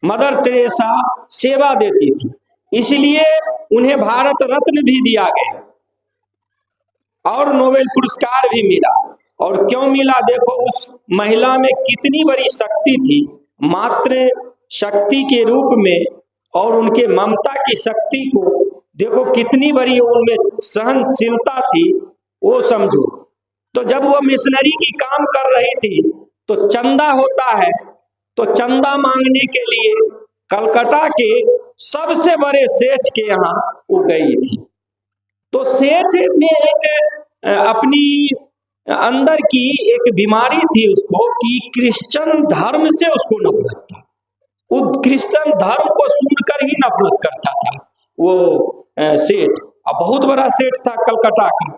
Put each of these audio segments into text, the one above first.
Mother Teresa सेवा देती थी, इसलिए उन्हें भारत रत्न भी दिया गया और नोबेल पुरस्कार भी मिला। और क्यों मिला? देखो उस महिला में कितनी बड़ी शक्ति थी, मातृ शक्ति के रूप में, और उनके ममता की शक्ति को देखो कितनी बड़ी उनमें सहनशीलता थी, वो समझो। तो जब वो मिशनरी की काम कर रही थी तो चंदा होता है, तो चंदा मांगने के लिए कलकत्ता के सबसे बड़े सेठ के यहाँ वो गई थी। तो सेठ में एक अपनी अंदर की एक बीमारी थी उसको कि क्रिश्चियन धर्म से उसको नफरत था। वो क्रिश्चियन धर्म को सुनकर ही नफरत करता था वो सेठ। अब बहुत बड़ा सेठ था कलकत्ता का।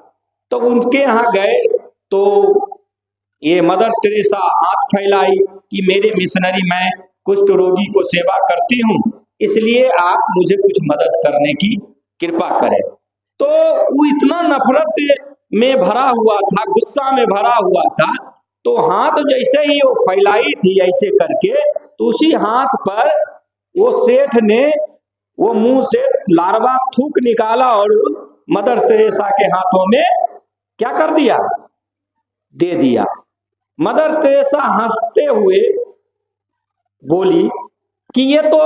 तो उनके यहाँ गए तो ये मदर टेरेसा हाथ फैलाई कि मेरे मिशनरी, मैं कुष्ठ रोगी को सेवा करती हूँ, इसलिए आप मुझे कुछ मदद करने की कृपा करें। तो वो इतना नफरत में भरा हुआ था, गुस्सा में भरा हुआ था, तो हाथ जैसे ही वो फैलाई थी ऐसे करके, तो उसी हाथ पर वो सेठ ने वो मुंह से लार्वा थूक निकाला और मदर टेरेसा के हाथों में क्या कर दिया? दे दिया। मदर टेरेसा हंसते हुए बोली कि ये तो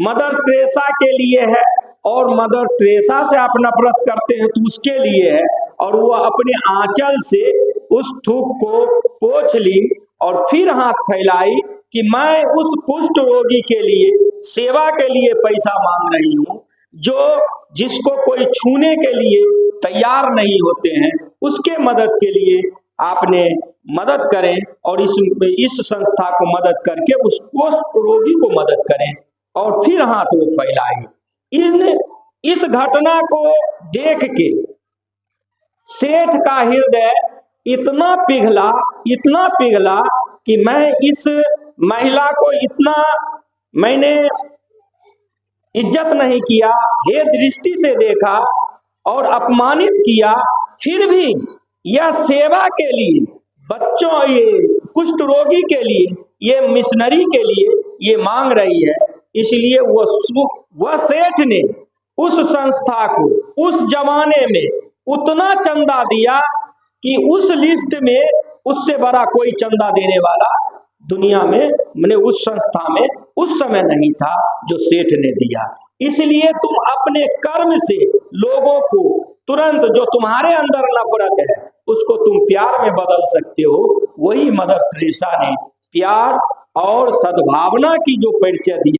मदर टेरेसा के लिए है, और मदर टेरेसा से आप नफरत करते हैं तो उसके लिए है। और वो अपने आंचल से उस थूक को पोंछ ली और फिर हाथ फैलाई कि मैं उस कुष्ठ रोगी के लिए सेवा के लिए पैसा मांग रही हूँ, जो जिसको कोई छूने के लिए तैयार नहीं होते हैं, उसके मदद के लिए आपने मदद करें और इस संस्था को मदद करके उस कुष्ठ रोगी को मदद करें। और फिर हाथ वो फैलाई। इस घटना को देख के सेठ का हृदय इतना पिघला कि मैं इस महिला को इतना मैंने इज्जत नहीं किया, हे दृष्टि से देखा और अपमानित किया, फिर भी यह सेवा के लिए, बच्चों, ये कुष्ठ रोगी के लिए, ये मिशनरी के लिए ये मांग रही है। इसलिए वह सेठ ने उस संस्था को उस जमाने में उतना चंदा दिया कि उस लिस्ट में उससे बड़ा कोई चंदा देने वाला दुनिया में, मैंने उस संस्था में उस समय नहीं था जो सेठ ने दिया। इसलिए तुम अपने कर्म से लोगों को तुरंत, जो तुम्हारे अंदर नफरत है उसको तुम प्यार में बदल सकते हो। वही मदर टेरेसा ने प्यार और सद्भावना की जो परिचय दी।